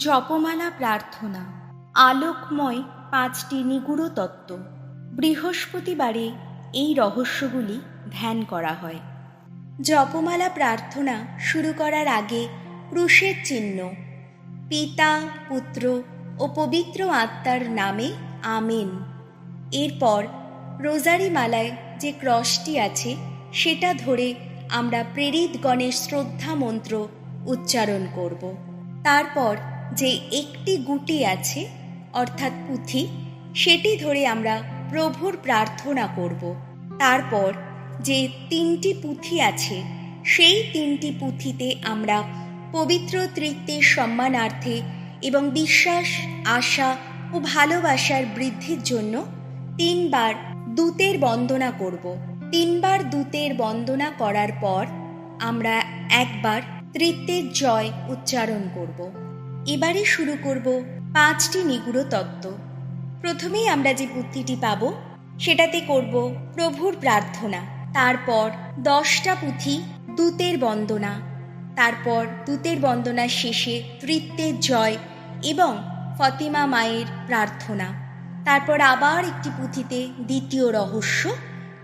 জপমালা প্রার্থনা। আলোকময় পাঁচটি নিগূঢ় তত্ত্ব। বৃহস্পতিবারে এই রহস্যগুলি ধ্যান করা হয়। জপমালা প্রার্থনা শুরু করার আগে ক্রুশের চিহ্ন, পিতা, পুত্র ও পবিত্র আত্মার নামে আমেন। এরপর রোজারি মালায় যে ক্রসটি আছে সেটা ধরে আমরা প্রেরিতগণের শ্রদ্ধা মন্ত্র উচ্চারণ করব। তারপর যে একটি গুটি আছে অর্থাৎ পুঁথি, সেটি ধরে আমরা প্রভুর প্রার্থনা করব। তারপর যে তিনটি পুঁথি আছে সেই তিনটি পুঁথিতে আমরা পবিত্র ত্রিত্বের সম্মানার্থে এবং বিশ্বাস, আশা ও ভালোবাসার বৃদ্ধির জন্য 3 বার দূতের বন্দনা করব। 3 বার দূতের বন্দনা করার পর আমরা একবার ত্রিত্বের জয় উচ্চারণ করব। এবারে শুরু করব 5টি নিগূঢ় তত্ত্ব। প্রথমেই আমরা যে পুঁথিটি পাব সেটাতে করব প্রভুর প্রার্থনা। তারপর 10টা পুঁথি দূতের বন্দনা, তারপর দূতের বন্দনার শেষে ত্রিত্বের জয় এবং ফতিমা মায়ের প্রার্থনা। তারপর আবার একটি পুঁথিতে দ্বিতীয় রহস্য,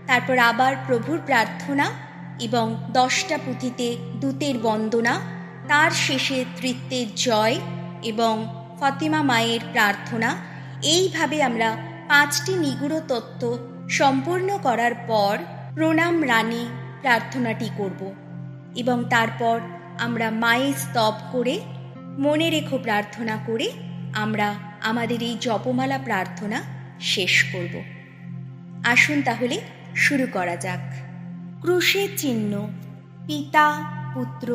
তারপর আবার প্রভুর প্রার্থনা এবং 10টা পুঁথিতে দূতের বন্দনা, তার শেষে ত্রিত্বের জয় এবং ফতিমা মায়ের প্রার্থনা। এইভাবে আমরা 5টি নিগূঢ় তত্ত্ব সম্পূর্ণ করার পর প্রণাম রানী প্রার্থনাটি করব এবং তারপর আমরা মায়ের স্তব করে মনে রেখো প্রার্থনা করে আমরা আমাদের এই জপমালা প্রার্থনা শেষ করব। আসুন তাহলে শুরু করা যাক। ক্রুশের চিহ্ন, পিতা, পুত্র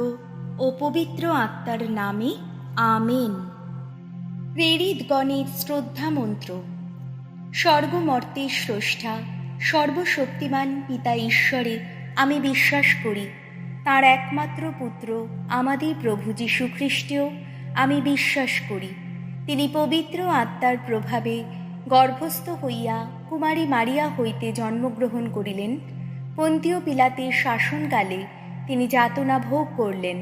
ও পবিত্র আত্মার নামে আমেন। প্রেরিতগণের শ্রদ্ধা মন্ত্র। স্বর্গমর্তের স্রষ্টা সর্বশক্তিমান পিতা ঈশ্বরে আমি বিশ্বাস করি। তাঁর একমাত্র পুত্র আমাদের প্রভু যীশু খ্রিস্টেও আমি বিশ্বাস করি। তিনি পবিত্র আত্মার প্রভাবে গর্ভস্থ হইয়া কুমারী মারিয়া হইতে জন্মগ্রহণ করিলেন। পন্তীয় পিলাতের শাসনকালে তিনি যাতনা ভোগ করলেন,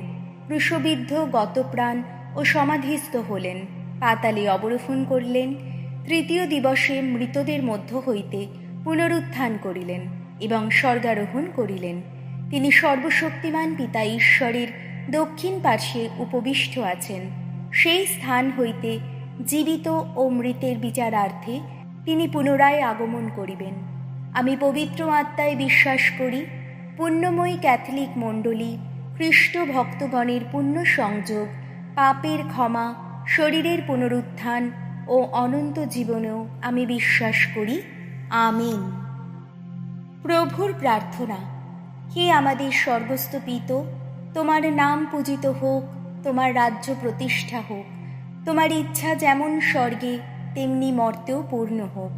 ক্রুশবিদ্ধ, গতপ্রাণ ও সমাধিস্থ হলেন, পাতালে অবরোহণ করলেন, তৃতীয় দিবসে মৃতদের মধ্য হইতে পুনরুত্থান করিলেন এবং স্বর্গারোহণ করিলেন। তিনি সর্বশক্তিমান পিতা ঈশ্বরের দক্ষিণ পার্শ্বে উপবিষ্ট আছেন। সেই স্থান হইতে জীবিত ও মৃতের বিচারার্থে তিনি পুনরায় আগমন করিবেন। আমি পবিত্র আত্মায় বিশ্বাস করি। পুণ্যময়ী ক্যাথলিক মণ্ডলী, খ্রিস্ট ভক্তগণের পুণ্য সংযোগ, পাপের ক্ষমা, শরীরের পুনরুত্থান ও অনন্ত জীবনেও আমি বিশ্বাস করি। আমিন। প্রভুর প্রার্থনা। হে আমাদের স্বর্গস্থ পিতা, তোমার নাম পূজিত হোক, তোমার রাজ্য প্রতিষ্ঠা হোক, তোমার ইচ্ছা যেমন স্বর্গে তেমনি মর্তেও পূর্ণ হোক।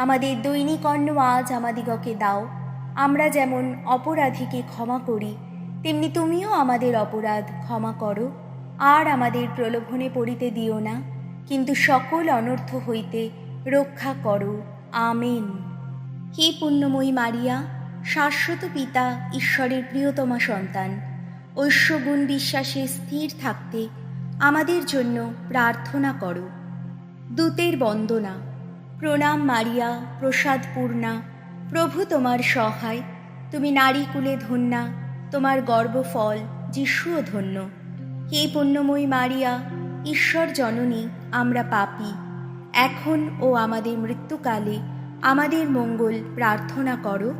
আমাদের দৈনিক অন্ন আজ আমাদিগকে দাও। আমরা যেমন অপরাধীকে ক্ষমা করি তেমনি তুমিও আমাদের অপরাধ ক্ষমা করো। আর আমাদের প্রলোভনে পড়িতে দিও না, কিন্তু সকল অনর্থ হইতে রক্ষা করো। আমেন। হে পুণ্যময়ী মারিয়া, শাশ্বত পিতা ঈশ্বরের প্রিয়তমা সন্তান, ঐশ্বগুণ বিশ্বাসে স্থির থাকতে আমাদের জন্য প্রার্থনা করো। দূতের বন্দনা। প্রণাম মারিয়া, প্রসাদপূর্ণা, প্রভু তোমার সহায়। তুমি নারীকুলে ধন্যা, তোমার গর্ভফল যিশুও ধন্য। হে পুণ্যময়ী মারিয়া, ঈশ্বর জননী, আমরা পাপী, এখন ও আমাদের মৃত্যুকালে আমাদের মঙ্গল প্রার্থনা করো।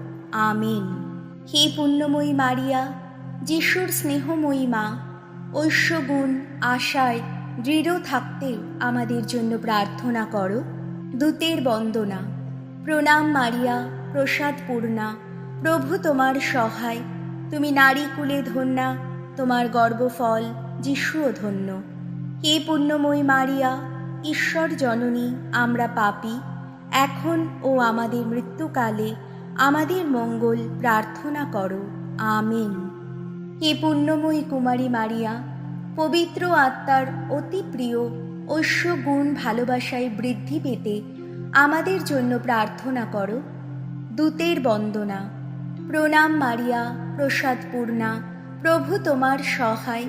আমেন। হে পুণ্যময়ী মারিয়া, যিশুর স্নেহময়ী মা, ঐশ্বগুণ আশায় দৃঢ় থাকতে আমাদের জন্য প্রার্থনা করো। দূতের বন্দনা। প্রণাম মারিয়া, প্রসাদপূর্ণা, প্রভু তোমার সহায়। তুমি নারীকুলে ধন্যা, তোমার গর্ভফল যিশুও ধন্য। হে পুণ্যময়ী মারিয়া, ঈশ্বর জননী, আমরা পাপী, এখন ও আমাদের মৃত্যুকালে আমাদের মঙ্গল প্রার্থনা করো। আমেন। হে পুণ্যময়ী কুমারী মারিয়া, পবিত্র আত্মার অতি প্রিয় ঐশ্বগুণ ভালোবাসায় বৃদ্ধি পেতে আমাদের জন্য প্রার্থনা করো। দূতের বন্দনা। প্রণাম মারিয়া, প্রসাদপূর্ণা, প্রভু তোমার সহায়।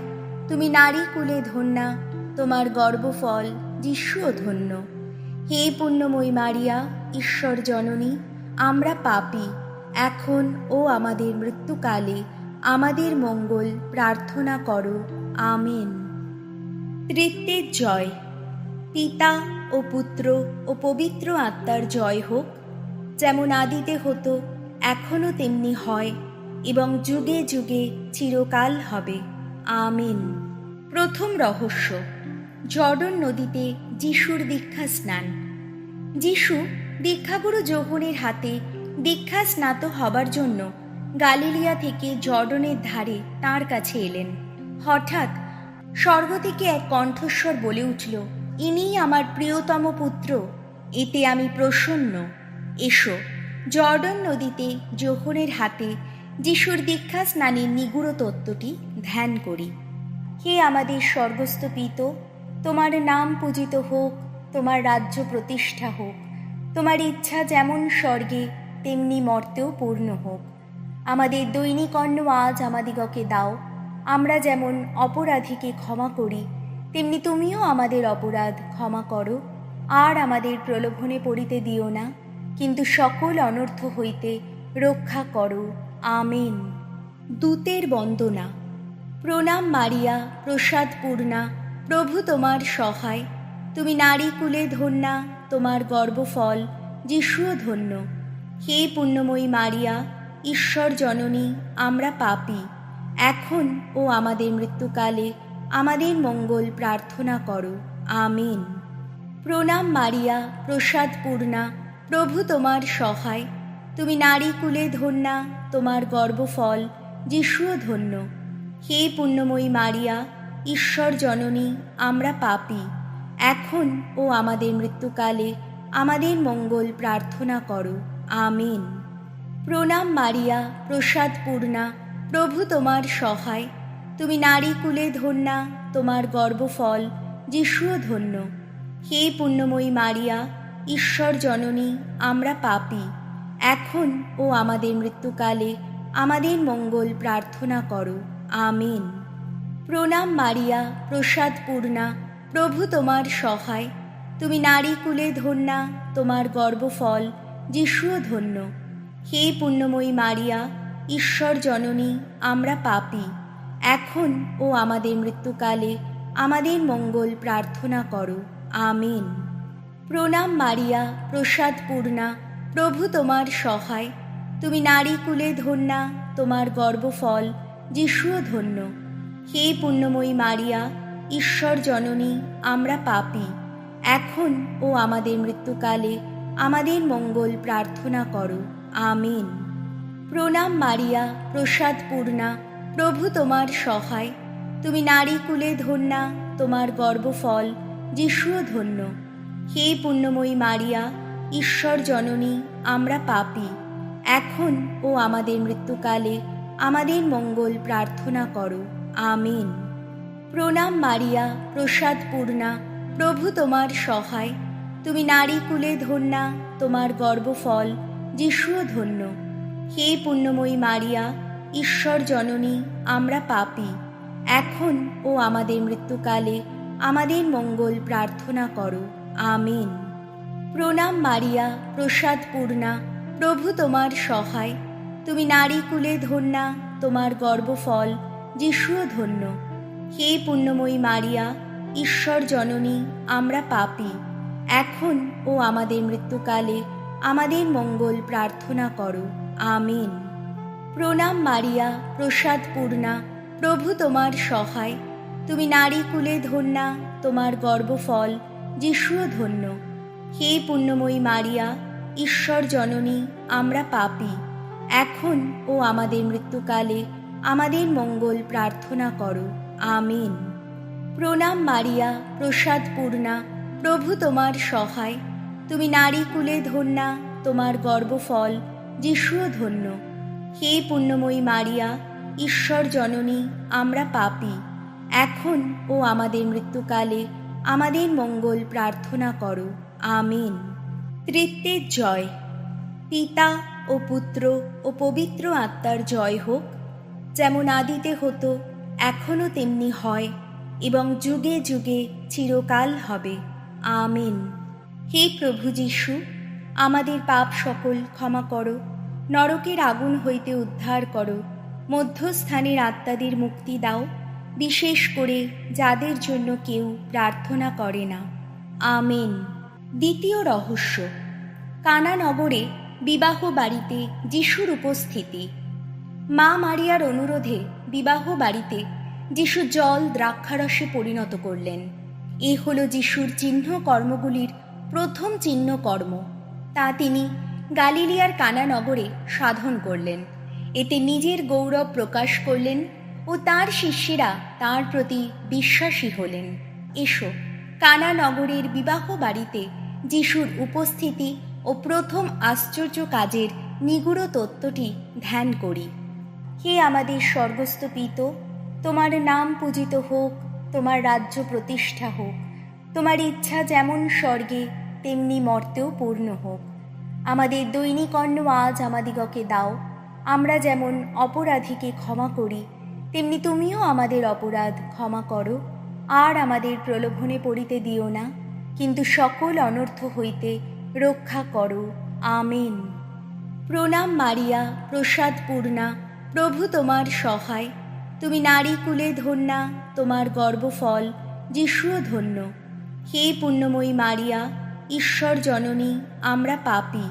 তুমি নারীকুলে ধন্যা, তোমার গর্ভফল যিশুও ধন্য। হে পুণ্যময়ী মারিয়া, ঈশ্বর জননী, আমরা পাপী, এখন ও আমাদের মৃত্যুকালে আমাদের মঙ্গল প্রার্থনা করো। আমেন। ত্রিত্বের জয়। পিতা ও পুত্র ও পবিত্র আত্মার জয় হোক, যেমন আদিতে হতো, এখনও তেমনি হয় এবং যুগে যুগে চিরকাল হবে। আমেন। প্রথম রহস্য, জর্ডন নদীতে যিশুর দীক্ষা স্নান। যিশু দীক্ষাগুরু যোহনের হাতে দীক্ষা স্নাত হবার জন্য গালিলিয়া থেকে জর্ডনের ধারে তাঁর কাছে এলেন। হঠাৎ স্বর্গ থেকে এক কণ্ঠস্বর বলে উঠল, ইনিই আমার প্রিয়তম পুত্র, এতে আমি প্রসন্ন। এসো, জর্ডন নদীতে যোহনের হাতে যিশুর দীক্ষা স্নানের নিগূঢ় তত্ত্বটি ধ্যান করি। হে আমাদের স্বর্গস্থ পিতা, তোমার নাম পূজিত হোক, তোমার রাজ্য প্রতিষ্ঠা হোক, তোমার ইচ্ছা যেমন স্বর্গে তেমনি মর্তেও পূর্ণ হোক। আমাদের দৈনিক অন্ন আজ আমাদিগকে দাও। আমরা যেমন অপরাধীকে ক্ষমা করি, তেমনি তুমিও আমাদের অপরাধ ক্ষমা করো। আর আমাদের প্রলোভনে পড়িতে দিও না, কিন্তু সকল অনর্থ হইতে রক্ষা করো। আমেন। দূতের বন্দনা। প্রণাম মারিয়া, প্রসাদ পূর্ণা, প্রভু তোমার সহায়। তুমি নারী কুলে ধন্যা, তোমার গর্ভফল যিশুও ধন্য। হে পুণ্যময়ী মারিয়া, ঈশ্বর জননী, আমরা পাপী, এখন ও আমাদের মৃত্যুকালে আমাদের মঙ্গল প্রার্থনা করো। আমেন। প্রণাম মারিয়া, প্রসাদ পূর্ণা, প্রভু তোমার সহায়। তুমি নারী কুলে ধন্যা, তোমার গর্ভফল যিশুও ধন্য। হে পুণ্যময়ী মারিয়া, ঈশ্বর জননী, আমরা পাপী, এখন ও আমাদের মৃত্যুকালে আমাদের মঙ্গল প্রার্থনা করো। আমেন। প্রণাম মারিয়া, প্রসাদ পূর্ণা, প্রভু তোমার সহায়। তুমি নারী কুলে ধন্যা, তোমার গর্ভফল যিশুও ধন্য। হে পুণ্যময়ী মারিয়া, ঈশ্বর জননী, আমরা পাপী, এখন ও আমাদের মৃত্যুকালে আমাদের মঙ্গল প্রার্থনা করো। আমেন। প্রণাম মারিয়া, প্রসাদ পূর্ণা, প্রভু তোমার সহায়। তুমি নারী কুলে ধন্যা, তোমার গর্ভফল যিশুও ধন্য। হে পুণ্যময়ী মারিয়া, ঈশ্বর জননী, আমরা পাপী, এখন ও আমাদের মৃত্যুকালে আমাদের মঙ্গল প্রার্থনা করো। আমেন। প্রণাম মারিয়া, প্রসাদ পূর্ণা, প্রভু তোমার সহায়। তুমি নারী কুলে ধন্যা, তোমার গর্ভফল যিশুও ধন্য। হে পুণ্যময়ী মারিয়া, ঈশ্বর জননী, আমরা পাপী, এখন ও আমাদের মৃত্যুকালে আমাদের মঙ্গল প্রার্থনা করো। আমেন। প্রণাম মারিয়া, প্রসাদ পূর্ণা, প্রভু তোমার সহায়। তুমি নারী কুলে ধন্যা, তোমার গর্ভফল যিশুও ধন্য। হে পুণ্যময়ী মারিয়া, ঈশ্বর জননী, আমরা পাপী, এখন ও আমাদের মৃত্যুকালে আমাদের মঙ্গল প্রার্থনা করো। আমেন। প্রণাম মারিয়া, প্রসাদ পূর্ণা, প্রভু তোমার সহায়। তুমি নারী কুলে ধন্যা, তোমার গর্ভফল যিশুও ধন্য। হে পুণ্যময়ী মারিয়া, ঈশ্বর জননী, আমরা পাপী, এখন ও আমাদের মৃত্যুকালে আমাদের মঙ্গল প্রার্থনা করো। আমেন। প্রণাম মারিয়া, প্রসাদ পূর্ণা, প্রভু তোমার সহায়। তুমি নারী কুলে ধন্যা, তোমার গর্ভফল যিশুও ধন্য। হে পুণ্যময়ী মারিয়া, ঈশ্বর জননী, আমরা পাপী, এখন ও আমাদের মৃত্যুকালে আমাদের মঙ্গল প্রার্থনা করো। আমেন। প্রণাম মারিয়া, প্রসাদ পূর্ণা, প্রভু তোমার সহায়। তুমি নারী কুলে ধন্যা, তোমার গর্ভফল যিশুও ধন্য। হে পুণ্যময়ী মারিয়া, ঈশ্বর জননী, আমরা পাপী, এখন ও আমাদের মৃত্যুকালে আমাদের মঙ্গল প্রার্থনা করো। আমেন। প্রণাম মারিয়া, প্রসাদ পূর্ণা, প্রভু তোমার সহায়। তুমি নারী কুলে ধন্যা, তোমার গর্ভফল যিশুও ধন্য। হে পুণ্যময়ী মারিয়া, ঈশ্বর জননী, আমরা পাপী, এখন ও আমাদের মৃত্যুকালে আমাদের মঙ্গল প্রার্থনা করো। আমেন। ত্রিত্বের জয়। পিতা ও পুত্র ও পবিত্র আত্মার জয় হোক, যেমন আদিতে হতো, এখনও তেমনি হয় এবং যুগে যুগে চিরকাল হবে। আমিন। হে প্রভু যীশু, আমাদের পাপ সকল ক্ষমা করো, নরকের আগুন হইতে উদ্ধার করো, মধ্যস্থানের আত্মাদের মুক্তি দাও, বিশেষ করে যাদের জন্য কেউ প্রার্থনা করে না। আমিন। দ্বিতীয় রহস্য, কানা নগরে বিবাহ বাড়িতে যিশুর উপস্থিতি। মা মারিয়ার অনুরোধে বিবাহ বাড়িতে যিশু জল দ্রাক্ষারসে পরিণত করলেন। এ হল যিশুর চিহ্ন কর্মগুলির প্রথম চিহ্ন কর্ম। তা তিনি গালিলিয়ার কানা নগরে সাধন করলেন। এতে নিজের গৌরব প্রকাশ করলেন ও তার শিষ্যেরা তার প্রতি বিশ্বাসী হলেন। এসো, কানা নগরের বিবাহ বাড়িতে যিশুর উপস্থিতি ও প্রথম আশ্চর্য কাজের নিগূঢ় তত্ত্বটি ধ্যান করি। হে আমাদের স্বর্গস্থ পিতা, তোমার নাম পূজিত হোক, তোমার রাজ্য প্রতিষ্ঠা হোক, তোমার ইচ্ছা যেমন স্বর্গে তেমনি মর্তেও পূর্ণ হোক। আমাদের দৈনিক অন্ন আজ আমাদিগকে দাও। আমরা যেমন অপরাধীকে ক্ষমা করি, তেমনি তুমিও আমাদের অপরাধ ক্ষমা করো। আর আমাদের প্রলোভনে পড়িতে দিও না, কিন্তু সকল অনর্থ হইতে রক্ষা করো। আমিন। প্রণাম মারিয়া, প্রসাদ পূর্ণা, প্রভু তোমার সহায়। তুমি নারী কুলে ধন্যা, তোমার গর্ভফল যিশুও ধন্য। হে পুণ্যময়ী মারিয়া, ঈশ্বর জননী, আমরা পাপী,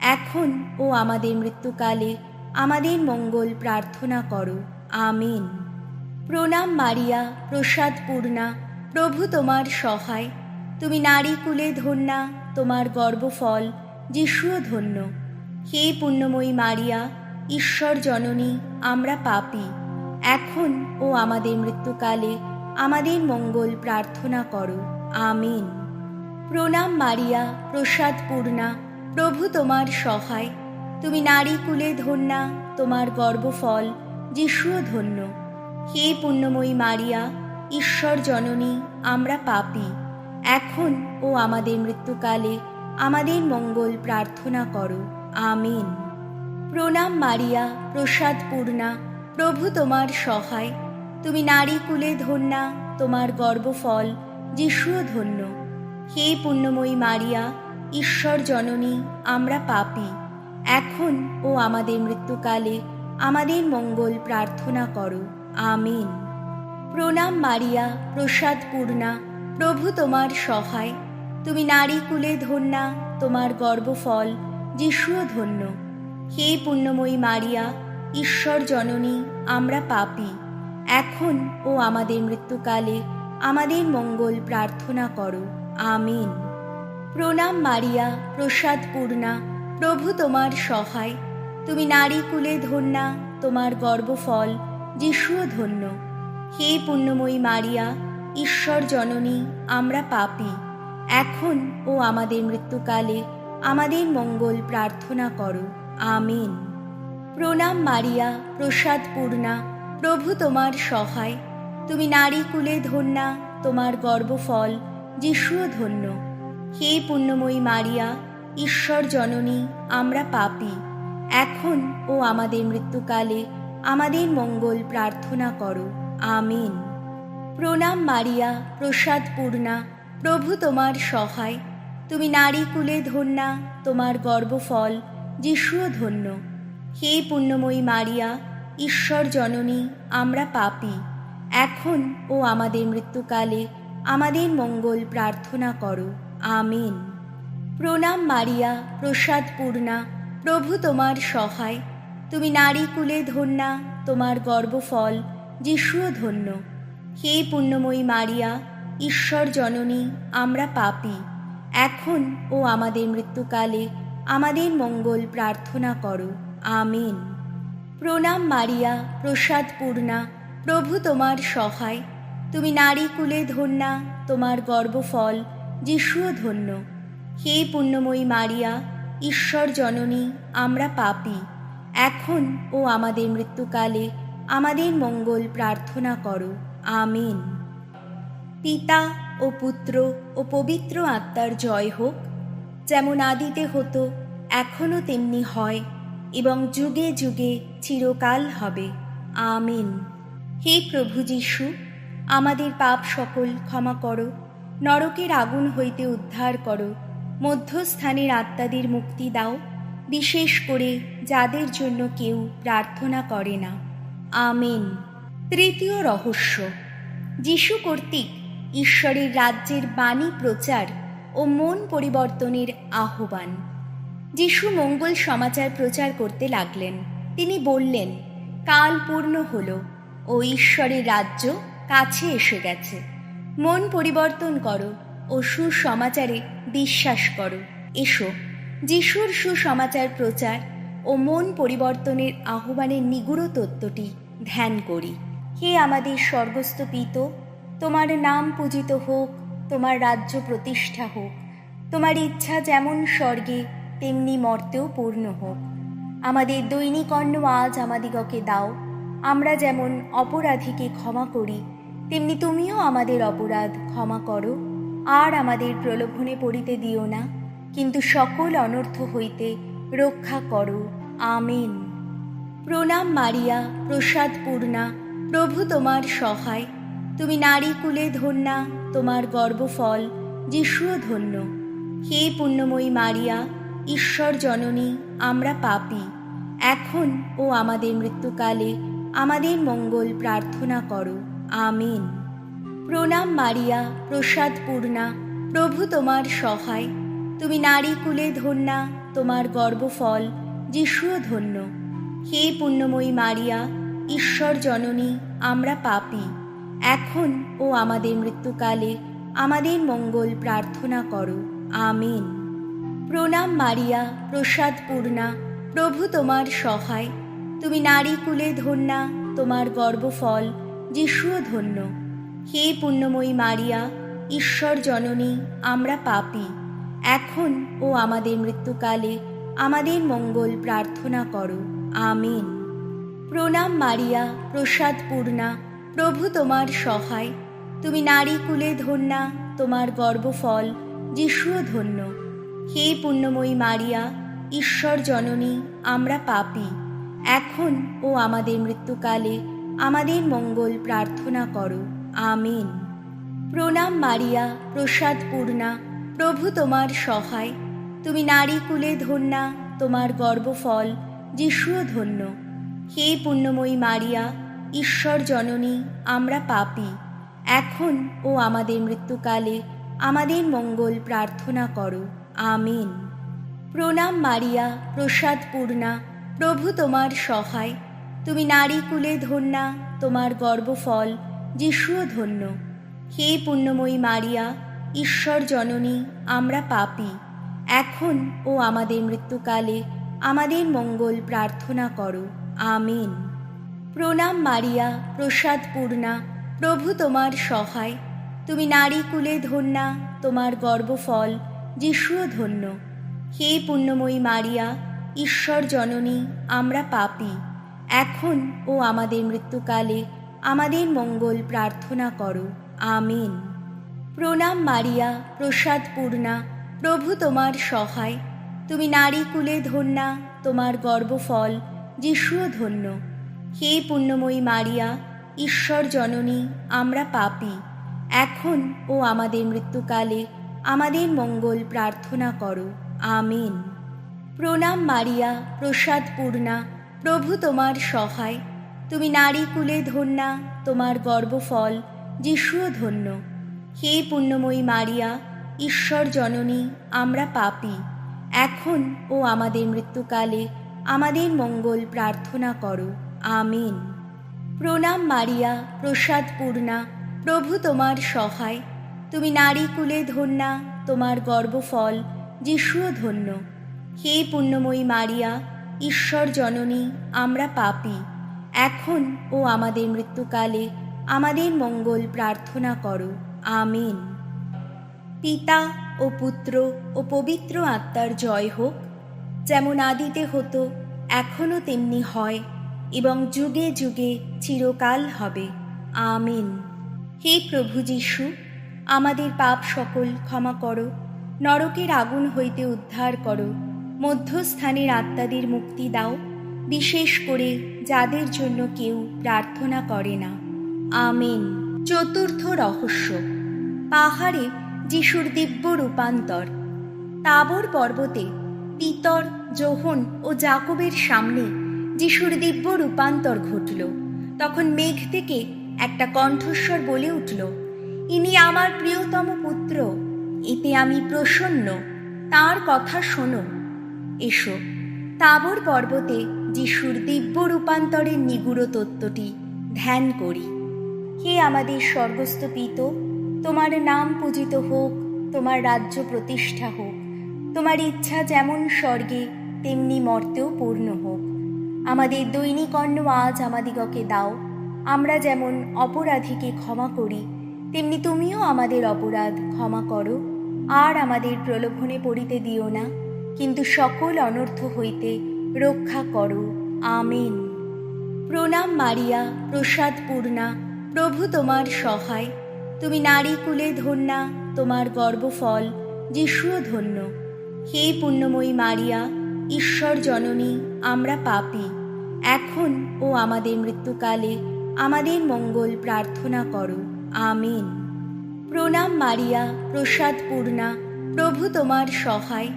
এখন ও আমাদের মৃত্যুকালে আমাদের মঙ্গল প্রার্থনা করো। আমিন। প্রণাম মারিয়া, প্রসাদ পূর্ণা, প্রভু তোমার সহায়। তুমি নারী কুলে ধন্যা, তোমার গর্ভফল যিশুও ধন্য। হে পুণ্যময়ী মারিয়া, ঈশ্বর জননী, আমরা পাপী, এখন ও আমাদের মৃত্যুকালে আমাদের মঙ্গল প্রার্থনা করো। আমিন। প্রণাম মারিয়া, প্রসাদ পূর্ণা, প্রভু তোমার সহায়। তুমি নারী কুলে ধন্যা, তোমার গর্ভফল যিশুও ধন্য। হে পুণ্যময়ী মারিয়া, ঈশ্বর জননী, আমরা পাপী, এখন ও আমাদের মৃত্যুকালে আমাদের মঙ্গল প্রার্থনা করো। আমিন। প্রণাম মারিয়া, প্রসাদ পূর্ণা, প্রভু তোমার সহায়। তুমি নারী কুলে ধন্যা, তোমার গর্ভফল যিশুও ধন্য। হে পুণ্যময়ী মারিয়া, ঈশ্বর জননী, আমরা পাপী, এখন ও আমাদের মৃত্যুকালে আমাদের মঙ্গল প্রার্থনা করো। আমিন। প্রণাম মারিয়া, প্রসাদ পূর্ণা, প্রভু তোমার সহায়। তুমি নারী কুলে ধন্যা, তোমার গর্ভফল যিশুও ধন্য। হে পুণ্যময়ী মারিয়া, ঈশ্বর জননী, আমরা পাপী, এখন ও আমাদের মৃত্যুকালে আমাদের মঙ্গল প্রার্থনা করো। আমিন। প্রণাম মারিয়া, প্রসাদ পূর্ণা, প্রভু তোমার সহায়। তুমি নারী কুলে ধন্যা, তোমার গর্ভফল যিশুও ধন্য। হে পুণ্যময়ী মারিয়া, ঈশ্বর জননী, আমরা পাপী, এখন ও আমাদের মৃত্যুকালে আমাদের মঙ্গল প্রার্থনা করো। আমিন। প্রণাম মারিয়া, প্রসাদ পূর্ণা, প্রভু তোমার সহায়। তুমি নারী কুলে ধন্যা, তোমার গর্ভফল যিশুও ধন্য। হে পুণ্যময়ী মারিয়া, ঈশ্বর জননী, আমরা পাপী, এখন ও আমাদের মৃত্যুকালে আমাদের মঙ্গল প্রার্থনা করো। আমিন। প্রণাম মারিয়া, প্রসাদ পূর্ণা, প্রভু তোমার সহায়। তুমি নারী কুলে ধন্যা, তোমার গর্ভফল যিশুও ধন্য। হে পুণ্যময়ী মারিয়া, ঈশ্বর জননী, আমরা পাপী, এখন ও আমাদের মৃত্যুকালে আমাদের মঙ্গল প্রার্থনা করো। আমিন। প্রণাম মারিয়া, প্রসাদ পূর্ণা, প্রভু তোমার সহায়। তুমি নারী কুলে ধন্যা, তোমার গর্ভফল যিশুও ধন্য। হে পুণ্যময়ী মারিয়া, ঈশ্বর জননী, আমরা পাপী, এখন ও আমাদের মৃত্যুকালে আমাদের মঙ্গল প্রার্থনা করো। আমিন। প্রণাম মারিয়া, প্রসাদ পূর্ণা, প্রভু তোমার সহায়। তুমি নারী কুলে ধন্যা, তোমার গর্ভফল যিশুও ধন্য। হে পুণ্যময়ী মারিয়া, ঈশ্বর জননী, আমরা পাপী, এখন ও আমাদের মৃত্যুকালে আমাদের মঙ্গল প্রার্থনা করো। আমিন। পিতা ও পুত্র ও পবিত্র আত্মার জয় হোক, যেমন আদিতে হতো, এখনও তেমনি হয়, এবং যুগে যুগে চিরকাল হবে। আমিন। হে প্রভু যীশু, আমাদের পাপ সকল ক্ষমা করো, নরকের আগুন হইতে উদ্ধার করো, মধ্যস্থানের আত্মাদের মুক্তি দাও, বিশেষ করে যাদের জন্য কেউ প্রার্থনা করে না। আমেন। তৃতীয় রহস্য, যিশু কর্তৃক ঈশ্বরের রাজ্যের বাণী প্রচার ও মন পরিবর্তনের আহ্বান। যিশু মঙ্গল সমাচার প্রচার করতে লাগলেন। তিনি বললেন, কাল পূর্ণ হল ও ঈশ্বরের রাজ্য কাছে এসে গেছে। মন পরিবর্তন করো ও সুসমাচারে বিশ্বাস করো। এসো, যিশুর সুসমাচার প্রচার ও মন পরিবর্তনের আহ্বানের নিগূঢ় তত্ত্বটি ধ্যান করি। হে আমাদের স্বর্গস্থ পিতা, তোমার নাম পূজিত হোক, তোমার রাজ্য প্রতিষ্ঠা হোক, তোমার ইচ্ছা যেমন স্বর্গে তেমনি মর্তেও পূর্ণ হোক। আমাদের দৈনিক অন্ন আজ আমাদিগকে দাও। আমরা যেমন অপরাধীকে ক্ষমা করি, তেমনি তুমিও আমাদের অপরাধ ক্ষমা করো। আর আমাদের প্রলোভনে পড়িতে দিও না, কিন্তু সকল অনর্থ হইতে রক্ষা করো। আমেন। প্রণাম মারিয়া, প্রসাদ পূর্ণা, প্রভু তোমার সহায়। তুমি নারী কুলে ধন্যা, তোমার গর্ভফল যিশুও ধন্য। হে পুণ্যময়ী মারিয়া, ঈশ্বর জননী, আমরা পাপী, এখন ও আমাদের মৃত্যুকালে আমাদের মঙ্গল প্রার্থনা করো। আমেন। প্রণাম মারিয়া, প্রসাদ পূর্ণা, প্রভু তোমার সহায়। তুমি নারী কুলে ধন্যা, তোমার গর্ভফল যিশুও ধন্য। হে পুণ্যময়ী মারিয়া, ঈশ্বর জননী, আমরা পাপী, এখন ও আমাদের মৃত্যুকালে আমাদের মঙ্গল প্রার্থনা করো। আমেন। প্রণাম মারিয়া, প্রসাদ পূর্ণা, প্রভু তোমার সহায়। তুমি নারী কুলে ধন্যা, তোমার গর্ভফল যিশুও ধন্য। হে পুণ্যময়ী মারিয়া, ঈশ্বর জননী, আমরা পাপী, এখন ও আমাদের মৃত্যুকালে আমাদের মঙ্গল প্রার্থনা করো। আমেন। প্রণাম মারিয়া, প্রসাদ পূর্ণা, প্রভু তোমার সহায়। তুমি নারী কুলে ধন্যা, তোমার গর্ভফল যিশুও ধন্য। হে পুণ্যময়ী মারিয়া, ঈশ্বর জননী, আমরা পাপী, এখন ও আমাদের মৃত্যুকালে আমাদের মঙ্গল প্রার্থনা করো। আমেন। প্রণাম মারিয়া, প্রসাদ পূর্ণা, প্রভু তোমার সহায়। তুমি নারী কুলে ধন্যা, তোমার গর্ভফল যিশুও ধন্য। হে পুণ্যময়ী মারিয়া, ঈশ্বর জননী, আমরা পাপী, এখন ও আমাদের মৃত্যুকালে আমাদের মঙ্গল প্রার্থনা করো। আমেন। প্রণাম মারিয়া, প্রসাদ পূর্ণা, প্রভু তোমার সহায়। তুমি নারী কুলে ধন্যা, তোমার গর্ভফল যিশুও ধন্য। হে পুণ্যময়ী মারিয়া, ঈশ্বর জননী, আমরা পাপী, এখন ও আমাদের মৃত্যুকালে আমাদের মঙ্গল প্রার্থনা করো। আমেন। প্রণাম মারিয়া, প্রসাদ পূর্ণা, প্রভু তোমার সহায়। তুমি নারী কুলে ধন্যা, তোমার গর্ভফল যিশুও ধন্য। হে পুণ্যময়ী মারিয়া, ঈশ্বর জননী, আমরা পাপী, এখন ও আমাদের মৃত্যুকালে আমাদের মঙ্গল প্রার্থনা করো। আমেন। প্রণাম মারিয়া, প্রসাদ পূর্ণা, প্রভু তোমার সহায়। তুমি নারী কুলে ধন্যা, তোমার গর্ভফল যিশুও ধন্য। হে পুণ্যময়ী মারিয়া, ঈশ্বর জননী, আমরা পাপী, এখন ও আমাদের মৃত্যুকালে আমাদের মঙ্গল প্রার্থনা করো। আমেন। প্রণাম মারিয়া, প্রসাদ পূর্ণা, প্রভু তোমার সহায়। তুমি নারী কুলে ধন্যা, তোমার গর্ভফল যিশুও ধন্য। হে পুণ্যময়ী মারিয়া, ঈশ্বর জননী, আমরা পাপী, এখন ও আমাদের মৃত্যুকালে আমাদের মঙ্গল প্রার্থনা করো। আমেন। প্রণাম মারিয়া, প্রসাদ পূর্ণা, প্রভু তোমার সহায়। তুমি নারী কুলে ধন্যা, তোমার গর্ভফল যিশুও ধন্য। হে পুণ্যময়ী মারিয়া, ঈশ্বর জননী, আমরা পাপী, এখন ও আমাদের মৃত্যুকালে আমাদের মঙ্গল প্রার্থনা করো। আমেন। পিতা ও পুত্র ও পবিত্র আত্মার জয় হোক, যেমন আদিতে হতো, এখনও তেমনি হয়, এবং যুগে যুগে চিরকাল হবে। আমেন। হে প্রভু যীশু, আমাদের পাপ সকল ক্ষমা করো, নরকের আগুন হইতে উদ্ধার করো, মধ্যস্থানের আত্মাদের মুক্তি দাও, বিশেষ করে যাদের জন্য কেউ প্রার্থনা করে না। আমেন। চতুর্থ রহস্য, পাহাড়ে যিশুর দিব্য রূপান্তর। তাবর পর্বতে পিতর, যোহন ও যাকবের সামনে যিশুর দিব্য রূপান্তর ঘটল। তখন মেঘ থেকে একটা কণ্ঠস্বর বলে উঠল, ইনি আমার প্রিয়তম পুত্র, এতে আমি প্রসন্ন, তাঁর কথা শোনো। এসো, তাবর পর্বতে যিশুর দিব্য রূপান্তরের নিগূঢ় তত্ত্বটি ধ্যান করি। হে আমাদের স্বর্গস্থ পিত, তোমার নাম পূজিত হোক, তোমার রাজ্য প্রতিষ্ঠা হোক, তোমার ইচ্ছা যেমন স্বর্গে তেমনি মর্তেও পূর্ণ হোক। আমাদের দৈনিক অন্ন আজ আমাদিগকে দাও। আমরা যেমন অপরাধীকে ক্ষমা করি, তেমনি তুমিও আমাদের অপরাধ ক্ষমা করো। আর আমাদের প্রলোভনে পড়িতে দিও না, কিন্তু সকল অনর্থ হইতে রক্ষা করো। আমেন। প্রণাম মারিয়া, প্রসাদ পূর্ণা, প্রভু তোমার সহায়। তুমি নারী কুলে ধন্যা, তোমার গর্ভফল যিশুও ধন্য। হে পুণ্যময়ী মারিয়া, ঈশ্বর জননী, আমরা পাপী, এখন ও আমাদের মৃত্যুকালে আমাদের মঙ্গল প্রার্থনা করো। আমেন। প্রণাম মারিয়া, প্রসাদ পূর্ণা, প্রভু তোমার সহায়।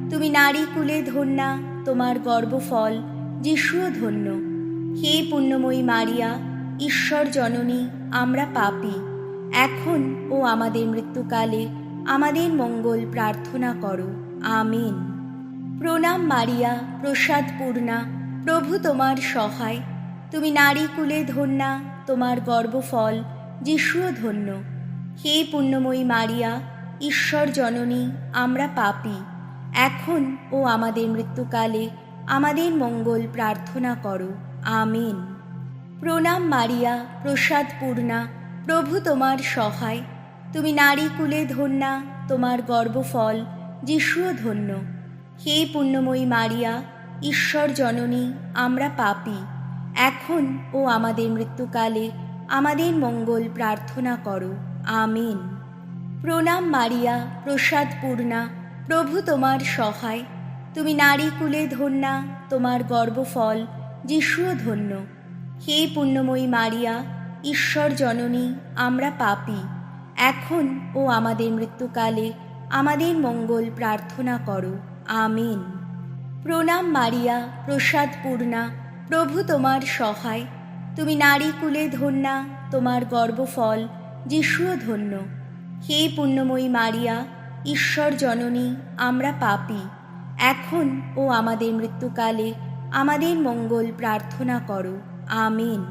তুমি নারী কুলে ধন্যা, তোমার গর্ভফল যিশুও ধন্য। হে পুণ্যময়ী মারিয়া, ঈশ্বর জননী, আমরা পাপী, এখন ও আমাদের মৃত্যুকালে আমাদের মঙ্গল প্রার্থনা করো। আমেন। প্রণাম মারিয়া, প্রসাদ পূর্ণা, প্রভু তোমার সহায়। তুমি নারী কুলে ধন্যা, তোমার গর্ভফল যিশুও ধন্য। হে পুণ্যময়ী মারিয়া, ঈশ্বর জননী, আমরা পাপী, এখন ও আমাদের মৃত্যুকালে আমাদের মঙ্গল প্রার্থনা করো। আমেন। প্রণাম মারিয়া, প্রসাদ পূর্ণা, প্রভু তোমার সহায়। তুমি নারী কুলে ধন্যা, তোমার গর্ভফল যিশুও ধন্য। হে পুণ্যময়ী মারিয়া, ঈশ্বর জননী, আমরা পাপী, এখন ও আমাদের মৃত্যুকালে আমাদের মঙ্গল প্রার্থনা করো। আমেন। প্রণাম মারিয়া, প্রসাদ পূর্ণা, প্রভু তোমার সহায়। তুমি নারী কুলে ধন্যা, তোমার গর্ভফল যিশুও ধন্য। হে পুণ্যময়ী মারিয়া, ঈশ্বর জননী, আমরা পাপী, এখন ও আমাদের মৃত্যুকালে আমাদের মঙ্গল প্রার্থনা করো। আমেন। প্রণাম মারিয়া, প্রসাদ পূর্ণা, প্রভু তোমার সহায়। তুমি নারী কুলে ধন্যা, তোমার গর্ভফল যিশুও ধন্য। হে পুণ্যময়ী মারিয়া, ঈশ্বর জননী, আমরা পাপী, এখন ও আমাদের মৃত্যুকালে আমাদের মঙ্গল প্রার্থনা করো। আমেন।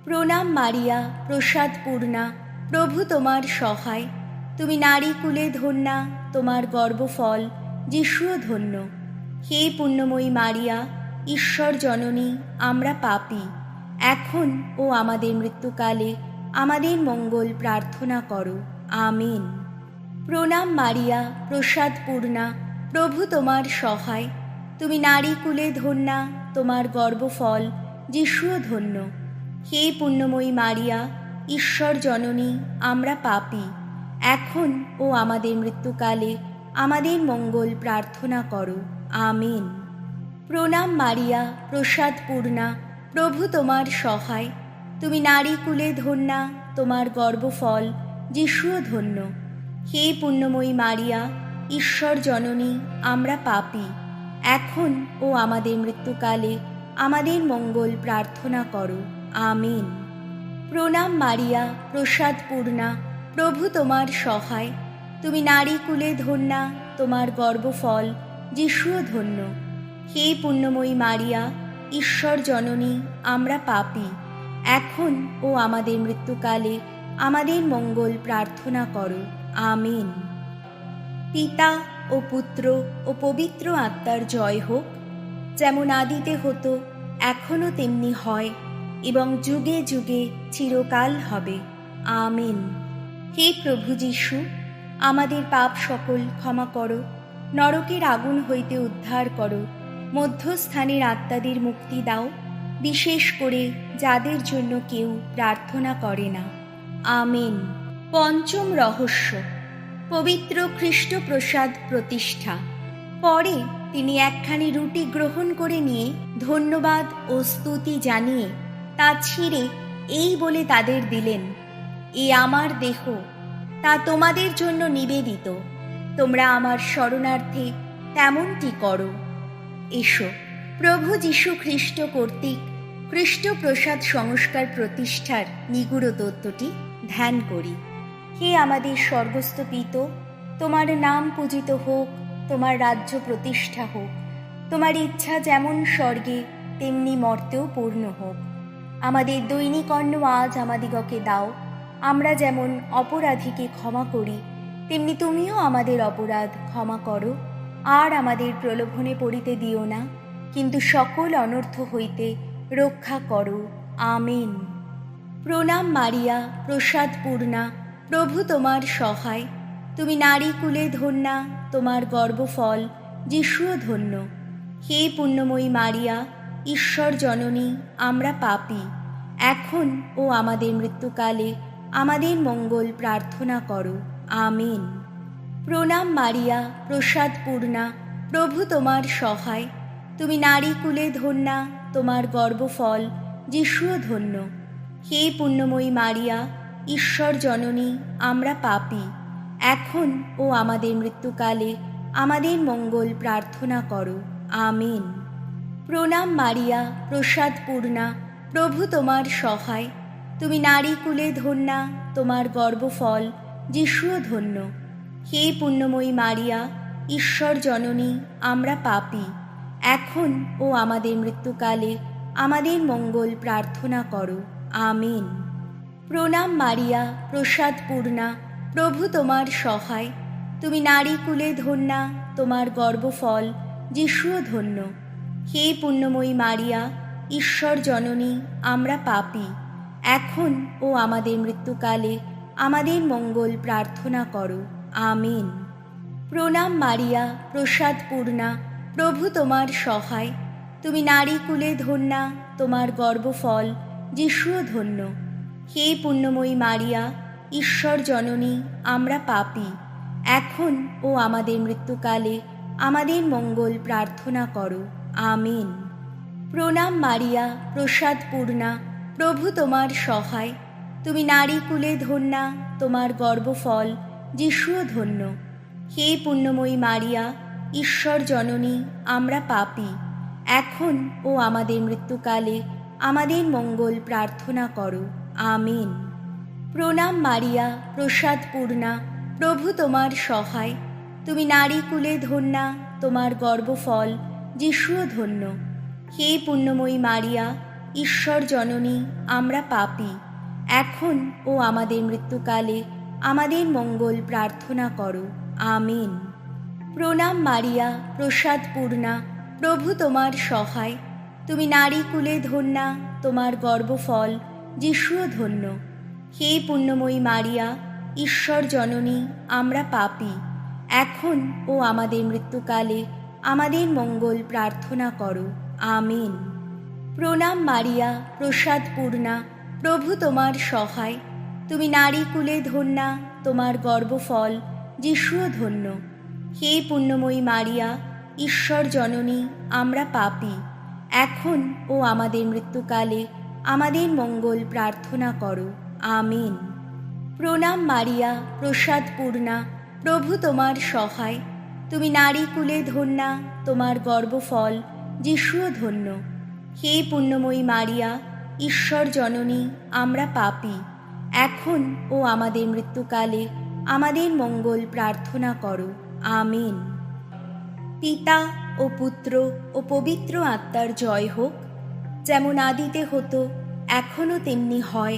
প্রণাম মারিয়া, প্রসাদ পূর্ণা, প্রভু তোমার সহায়। তুমি নারী কুলে ধন্যা, তোমার গর্ভফল যিশুও ধন্য। হে পুণ্যময়ী মারিয়া, ঈশ্বর জননী, আমরা পাপী, এখন ও আমাদের মৃত্যুকালে আমাদের মঙ্গল প্রার্থনা করো। আমেন। প্রণাম মারিয়া, প্রসাদ পূর্ণা, প্রভু তোমার সহায়। তুমি নারী কুলে ধন্যা, তোমার গর্ভফল যিশুও ধন্য। হে পুণ্যময়ী মারিয়া, ঈশ্বর জননী, আমরা পাপী, এখন ও আমাদের মৃত্যুকালে আমাদের মঙ্গল প্রার্থনা করো। আমেন। প্রণাম মারিয়া, প্রসাদ পূর্ণা, প্রভু তোমার সহায়। তুমি নারী কুলে ধন্যা, তোমার গর্ভফল যিশুও ধন্য। হে পুণ্যময়ী মারিয়া, ঈশ্বর জননী, আমরা পাপী, এখন ও আমাদের মৃত্যুকালে আমাদের মঙ্গল প্রার্থনা করো। আমেন। প্রণাম মারিয়া, প্রসাদ পূর্ণা, প্রভু তোমার সহায়। তুমি নারী কুলে ধন্যা, তোমার গর্ভফল যিশুও ধন্য। হে পুণ্যময়ী মারিয়া, ঈশ্বর জননী, আমরা পাপী, এখন ও আমাদের মৃত্যুকালে আমাদের মঙ্গল প্রার্থনা করো। আমেন। পিতা ও পুত্র ও পবিত্র আত্মার জয় হোক, যেমন আদিতে হতো, এখনও তেমনি হয়, এবং যুগে যুগে চিরকাল হবে। আমেন। হে প্রভু যীশু, আমাদের পাপ সকল ক্ষমা করো, নরকের আগুন হইতে উদ্ধার করো, মধ্যস্থানের আত্মাদের মুক্তি দাও, বিশেষ করে যাদের জন্য কেউ প্রার্থনা করে না। আমেন। পঞ্চম রহস্য, পবিত্র খ্রিস্ট প্রসাদ প্রতিষ্ঠা। পরে তিনি একখানি রুটি গ্রহণ করে নিয়ে ধন্যবাদ ও স্তুতি জানিয়ে তা ছিঁড়ে এই বলে তাদের দিলেন, এ আমার দেহ, তা তোমাদের জন্য নিবেদিত। তোমরা আমার শরণার্থে তেমনটি করো। এসো, প্রভু যীশু খ্রিস্ট কর্তৃক খ্রিস্ট প্রসাদ সংস্কার প্রতিষ্ঠার নিগুড় তত্ত্বটি ধ্যান করি। হে আমাদের স্বর্গস্থ পিতা, তোমার নাম পূজিত হোক, তোমার রাজ্য প্রতিষ্ঠা হোক, তোমার ইচ্ছা যেমন স্বর্গে তেমনি মর্তেও পূর্ণ হোক। আমাদের দৈনিক অন্ন আজ আমাদিগকে দাও। আমরা যেমন অপরাধীকে ক্ষমা করি, তেমনি তুমিও আমাদের অপরাধ ক্ষমা করো। আর আমাদের প্রলোভনে পড়িতে দিও না, কিন্তু সকল অনর্থ হইতে রক্ষা করো। আমেন। প্রণাম মারিয়া, প্রসাদ পূর্ণা, প্রভু তোমার সহায়। তুমি নারী কুলে ধন্যা, তোমার গর্ভফল যিশুও ধন্য। হে পুণ্যময়ী মারিয়া, ঈশ্বর জননী, আমরা পাপী, এখন ও আমাদের মৃত্যুকালে আমাদের মঙ্গল প্রার্থনা করো। আমেন। প্রণাম মারিয়া, প্রসাদ পূর্ণা, প্রভু তোমার সহায়। তুমি নারী কুলে ধন্যা, তোমার গর্ভফল যিশুও ধন্য। হে পুণ্যময়ী মারিয়া, ঈশ্বর জননী, আমরা পাপী, এখন ও আমাদের মৃত্যুকালে আমাদের মঙ্গল প্রার্থনা করো। আমেন। প্রণাম মারিয়া, প্রসাদ পূর্ণা, প্রভু তোমার সহায়। তুমি নারী কুলে ধন্যা, তোমার গর্ভফল যিশুও ধন্য। হে পুণ্যময়ী মারিয়া, ঈশ্বর জননী, আমরা পাপী, এখন ও আমাদের মৃত্যুকালে আমাদের মঙ্গল প্রার্থনা করো। আমেন। প্রণাম মারিয়া, প্রসাদ পূর্ণা, প্রভু তোমার সহায়। তুমি নারী কুলে ধন্যা, তোমার গর্ভফল যিশুও ধন্য। হে পুণ্যময়ী মারিয়া, ঈশ্বর জননী, আমরা পাপী, এখন ও আমাদের মৃত্যুকালে আমাদের মঙ্গল প্রার্থনা করো। আমেন। প্রণাম মারিয়া, প্রসাদ পূর্ণা, প্রভু তোমার সহায়। তুমি নারী কুলে ধন্যা, তোমার গর্ভফল যিশুও ধন্য। হে পুণ্যময়ী মারিয়া, ঈশ্বর জননী, আমরা পাপী, এখন ও আমাদের মৃত্যুকালে আমাদের মঙ্গল প্রার্থনা করো। আমেন। প্রণাম মারিয়া, প্রসাদ পূর্ণা, প্রভু তোমার সহায়। তুমি নারী কুলে ধন্যা, তোমার গর্ভফল যিশুও ধন্য। হে পুণ্যময়ী মারিয়া, ঈশ্বর জননী, আমরা পাপী, এখন ও আমাদের মৃত্যুকালে আমাদের মঙ্গল প্রার্থনা করো। আমেন। প্রণাম মারিয়া, প্রসাদ পূর্ণা, প্রভু তোমার সহায়। তুমি নারী কুলে ধন্যা, তোমার গর্ভফল যিশুও ধন্য। হে পুণ্যময়ী মারিয়া, ঈশ্বর জননী, আমরা পাপী, এখন ও আমাদের মৃত্যুকালে আমাদের মঙ্গল প্রার্থনা করো। আমেন। প্রণাম মারিয়া, প্রসাদ পূর্ণা, প্রভু তোমার সহায়। তুমি নারী কুলে ধন্যা, তোমার গর্ভফল যিশুও ধন্য। হে পুণ্যময়ী মারিয়া, ঈশ্বর জননী, আমরা পাপী, এখন ও আমাদের মৃত্যুকালে আমাদের মঙ্গল প্রার্থনা করো। আমেন। প্রণাম মারিয়া, প্রসাদ পূর্ণা, প্রভু তোমার সহায়। তুমি নারী কুলে ধন্যা, তোমার গর্ভফল যিশুও ধন্য। হে পুণ্যময়ী মারিয়া, ঈশ্বর জননী, আমরা পাপী, এখন ও আমাদের মৃত্যুকালে আমাদের মঙ্গল প্রার্থনা করো। আমেন। প্রণাম মারিয়া, প্রসাদ পূর্ণা, প্রভু তোমার সহায়। তুমি নারী কুলে ধন্যা, তোমার গর্ভফল যিশুও ধন্য। হে পুণ্যময়ী মারিয়া, ঈশ্বর জননী, আমরা পাপী, এখন ও আমাদের মৃত্যুকালে আমাদের মঙ্গল প্রার্থনা করো। আমেন। পিতা ও পুত্র ও পবিত্র আত্মার জয় হোক, যেমন আদিতে হতো, এখনও তেমনি হয়,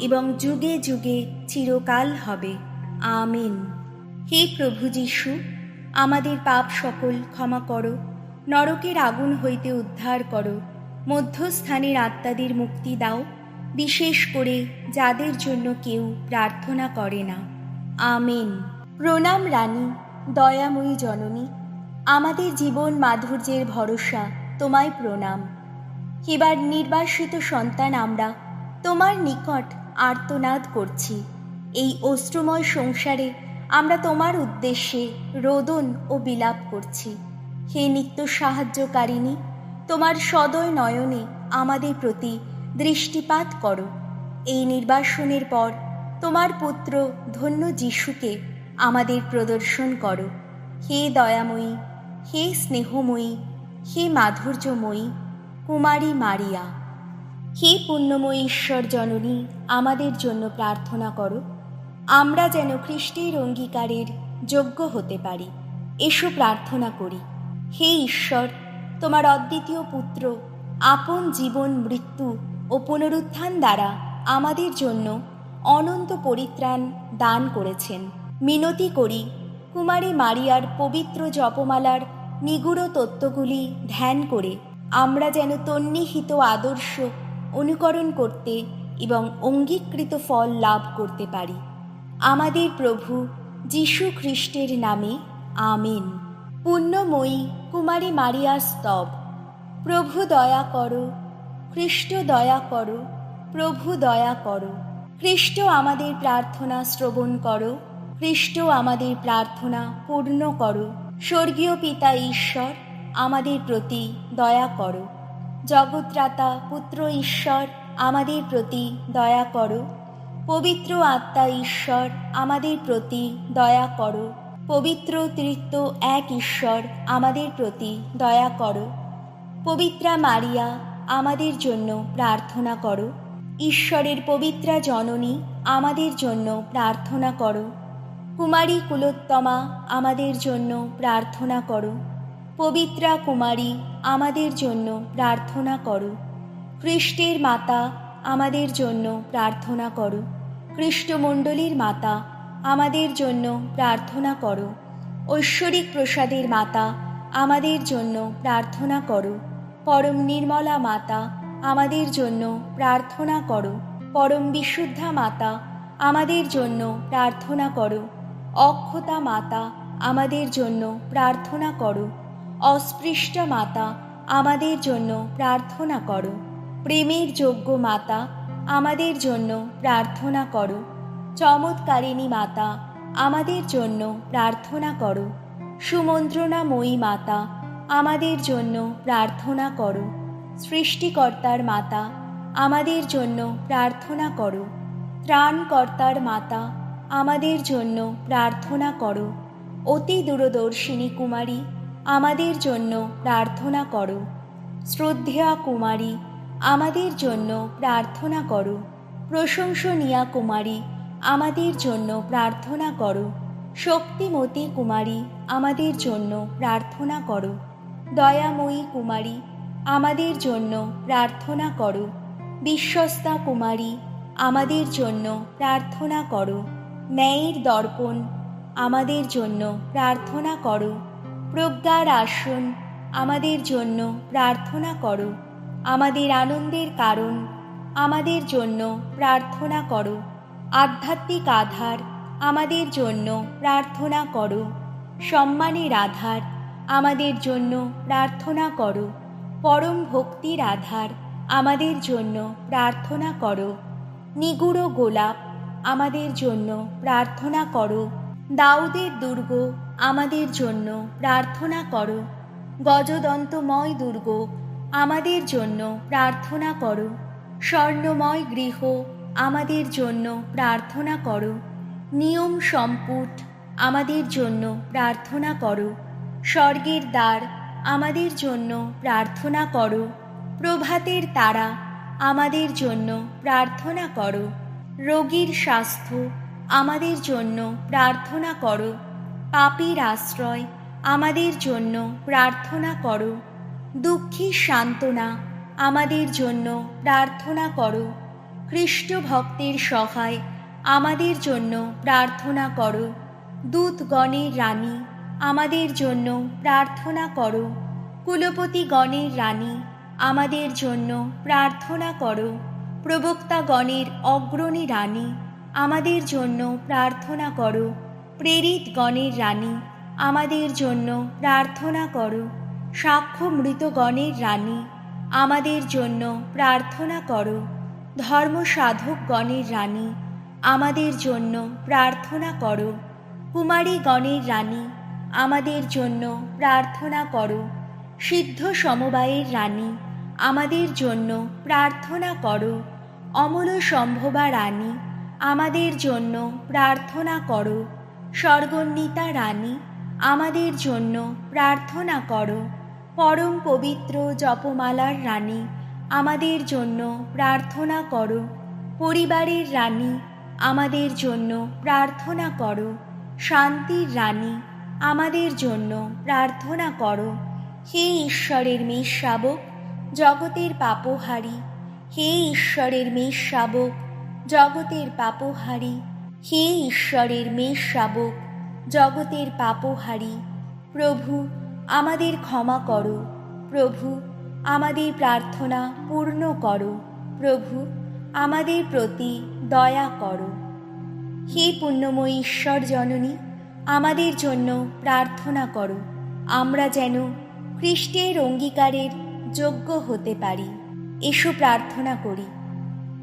এবং যুগে যুগে চিরকাল হবে। আমেন। হে প্রভু যীশু, আমাদের পাপ সকল ক্ষমা করো, নরকের আগুন হইতে উদ্ধার করো, মধ্যস্থানের আত্মাদের মুক্তি দাও, বিশেষ করে যাদের জন্য কেউ প্রার্থনা করে না। আমেন। প্রণাম রানী, দয়াময়ী জননী, আমাদের জীবন মাধুর্যের ভরসা, তোমায় প্রণাম। এবার নির্বাসিত সন্তান আমরা তোমার নিকট আর্তনাদ করছি। এই অশ্রুময় সংসারে আমরা তোমার উদ্দেশ্যে রোদন ও বিলাপ করছি। হে নিত্য সাহায্যকারিণী, তোমার সদয় নয়নে আমাদের প্রতি দৃষ্টিপাত করো। এই নির্বাসনের পর তোমার পুত্র ধন্য যিশুকে আমাদের প্রদর্শন করো। হে দয়াময়ী, হে স্নেহময়ী, হে মাধুর্যময়ী কুমারী মারিয়া। হে পুণ্যময়ী ঈশ্বর জননী, আমাদের জন্য প্রার্থনা করো, আমরা যেন খ্রিস্টের অঙ্গীকারের যোগ্য হতে পারি। এসো প্রার্থনা করি। হে ঈশ্বর, তোমার অদ্বিতীয় পুত্র আপন জীবন, মৃত্যু ও পুনরুত্থান দ্বারা আমাদের জন্য অনন্ত পরিত্রাণ দান করেছেন। মিনতি করি, কুমারী মারিয়ার পবিত্র জপমালার নিগূঢ় তত্ত্বগুলি ধ্যান করে আমরা যেন তন্নিহিত আদর্শ অনুকরণ করতে এবং অঙ্গীকৃত ফল লাভ করতে পারি। আমাদের প্রভু যীশু খ্রিস্টের নামে আমেন। পুণ্যময়ী কুমারী মারিয়া স্তব। প্রভু দয়া করো, খ্রিস্ট দয়া করো, প্রভু দয়া করো। খ্রিস্ট আমাদের প্রার্থনা শ্রবণ করো, খ্রিস্ট আমাদের প্রার্থনা পূর্ণ করো। স্বর্গীয় পিতা ঈশ্বর, আমাদের প্রতি দয়া করো। জগৎত্রাতা পুত্র ঈশ্বর, আমাদের প্রতি দয়া করো। পবিত্র আত্মা ঈশ্বর, আমাদের প্রতি দয়া করো। পবিত্র তৃত্ব এক ঈশ্বর, আমাদের প্রতি দয়া করো। পবিত্রা মারিয়া, আমাদের জন্য প্রার্থনা করো। ঈশ্বরের পবিত্রা জননী, আমাদের জন্য প্রার্থনা করো। কুমারী কুলোত্তমা, আমাদের জন্য প্রার্থনা করো। পবিত্রা কুমারী, আমাদের জন্য প্রার্থনা করো। খ্রিস্টের মাতা, আমাদের জন্য প্রার্থনা করো। খ্রিস্টমণ্ডলীর মাতা, আমাদের জন্য প্রার্থনা করো। ঐশ্বরিক প্রসাদের মাতা, আমাদের জন্য প্রার্থনা করো। পরম নির্মলা মাতা, আমাদের জন্য প্রার্থনা করো। পরম বিশুদ্ধা মাতা, আমাদের জন্য প্রার্থনা করো। অক্ষতা মাতা, আমাদের জন্য প্রার্থনা করো। অস্পৃষ্টা মাতা, আমাদের জন্য প্রার্থনা করো। প্রেমের যোগ্য মাতা, আমাদের জন্য প্রার্থনা করো। চমৎকারিণী মাতা, আমাদের জন্য প্রার্থনা করো। সুমন্ত্রণাময়ী মাতা, আমাদের জন্য প্রার্থনা করো। সৃষ্টিকর্তার মাতা, আমাদের জন্য প্রার্থনা করো। ত্রাণকর্তার মাতা, আমাদের জন্য প্রার্থনা করো। অতি দূরদর্শিনী কুমারী, আমাদের জন্য প্রার্থনা করো। শ্রদ্ধেয়া কুমারী, আমাদের জন্য প্রার্থনা করো। প্রশংসনীয়া কুমারী, আমাদের জন্য প্রার্থনা করো। শক্তিমতী কুমারী, আমাদের জন্য প্রার্থনা করো। দয়াময়ী কুমারী, আমাদের জন্য প্রার্থনা করো। বিশ্বস্তা কুমারী, আমাদের জন্য প্রার্থনা করো। ন্যায়ের দর্পণ, আমাদের জন্য প্রার্থনা করো। প্রজ্ঞার আসন, আমাদের জন্য প্রার্থনা করো। আমাদের আনন্দের কারণ, আমাদের জন্য প্রার্থনা করো। আধ্যাত্মিক আধার, আমাদের জন্য প্রার্থনা করো। সম্মানের আধার, আমাদের জন্য প্রার্থনা করো। পরম ভক্তির আধার, আমাদের জন্য প্রার্থনা করো। নিগূঢ় গোলাপ, আমাদের জন্য প্রার্থনা করো। দাউদের দুর্গ, আমাদের জন্য প্রার্থনা করো। গজদন্তময় দুর্গ, আমাদের জন্য প্রার্থনা করো। স্বর্ণময় গৃহ, আমাদের জন্য প্রার্থনা করো। নিয়ম সম্পুট, আমাদের জন্য প্রার্থনা করো। স্বর্গের দ্বার, আমাদের জন্য প্রার্থনা করো। প্রভাতের তারা, আমাদের জন্য প্রার্থনা করো। রোগীর স্বাস্থ্য, আমাদের জন্য প্রার্থনা করো। পাপীর আশ্রয়, আমাদের জন্য প্রার্থনা করো। দুঃখী সান্ত্বনা, আমাদের জন্য প্রার্থনা করো। খ্রিস্ট ভক্তের সহায়, আমাদের জন্য প্রার্থনা করো। দূতগণের রানী, আমাদের জন্য প্রার্থনা করো। কুলপতিগণের রানী, আমাদের জন্য প্রার্থনা করো। প্রবক্তাগণের অগ্রণী রানী, আমাদের জন্য প্রার্থনা করো। প্রেরিতগণের রানী, আমাদের জন্য প্রার্থনা করো। সাক্ষ্য মৃতগণের রানী, আমাদের জন্য প্রার্থনা করো। ধর্মসাধকগণের রানী, আমাদের জন্য প্রার্থনা করো। কুমারীগণের রানী, আমাদের জন্য প্রার্থনা করো। সিদ্ধ সমবায়ের রানী, আমাদের জন্য প্রার্থনা করো। অমল সম্ভবা রানী, আমাদের জন্য প্রার্থনা করো। স্বর্গন্বিতা রানী, আমাদের জন্য প্রার্থনা করো। পরম পবিত্র জপমালার রানী, আমাদের জন্য প্রার্থনা করো। পরিবারের রানী, আমাদের জন্য প্রার্থনা করো। শান্তির রানী, আমাদের জন্য প্রার্থনা করো। হে ঈশ্বরের মেষ শাবক, জগতের পাপহারী, হে ঈশ্বরের মেষ শাবক, জগতের পাপহারী, হে ঈশ্বরের মেষ শাবক, জগতের পাপহারী। প্রভু, আমাদের ক্ষমা করো। প্রভু, আমাদের প্রার্থনা পূর্ণ করো। প্রভু, আমাদের প্রতি দয়া করো। হে পুণ্যময়ী ঈশ্বর জননী, আমাদের জন্য প্রার্থনা করো, আমরা যেন খ্রিস্টের অঙ্গীকারের যোগ্য হতে পারি। এসো প্রার্থনা করি।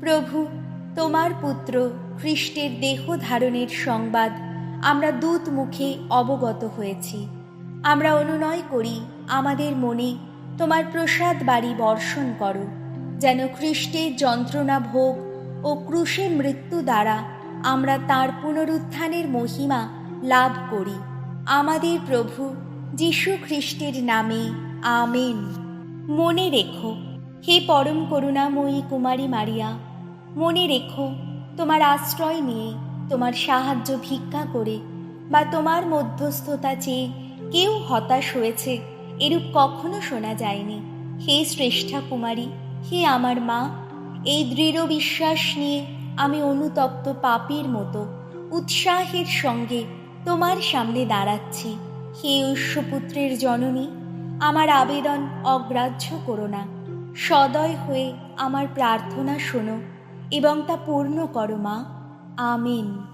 প্রভু, তোমার পুত্র খ্রিস্টের দেহ ধারণের সংবাদ আমরা দূত মুখে অবগত হয়েছি। আমরা অনুনয় করি, আমাদের মনে তোমার প্রসাদ বাড়ি বর্ষণ করো, যেন খ্রিস্টের যন্ত্রণা ভোগ ও ক্রুশে মৃত্যু দ্বারা আমরা তাঁর পুনরুত্থানের মহিমা লাভ করি। আমাদের প্রভু যীশু খ্রিস্টের নামে আমেন। মনে রেখো, হে পরম করুণাময়ী কুমারী মারিয়া, মনে রেখো, তোমার আশ্রয় নিয়ে, তোমার সাহায্য ভিক্ষা করে বা তোমার মধ্যস্থতা চেয়ে কেউ হতাশ হয়েছে এরূপ কখনো শোনা যায়নি। হে শ্রেষ্ঠা কুমারী, হে আমার মা, এই দৃঢ় বিশ্বাস নিয়ে আমি অনুতপ্ত পাপীর মতো উৎসাহের সঙ্গে তোমার সামনে দাঁড়াচ্ছি। হে ঐশ্বপুত্রের জননী, আমার আবেদন অগ্রাহ্য করো না। সদয় হয়ে আমার প্রার্থনা শোনো এবং তা পূর্ণ করো মা। আমিন।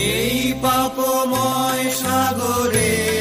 এই পাপময় সাগরে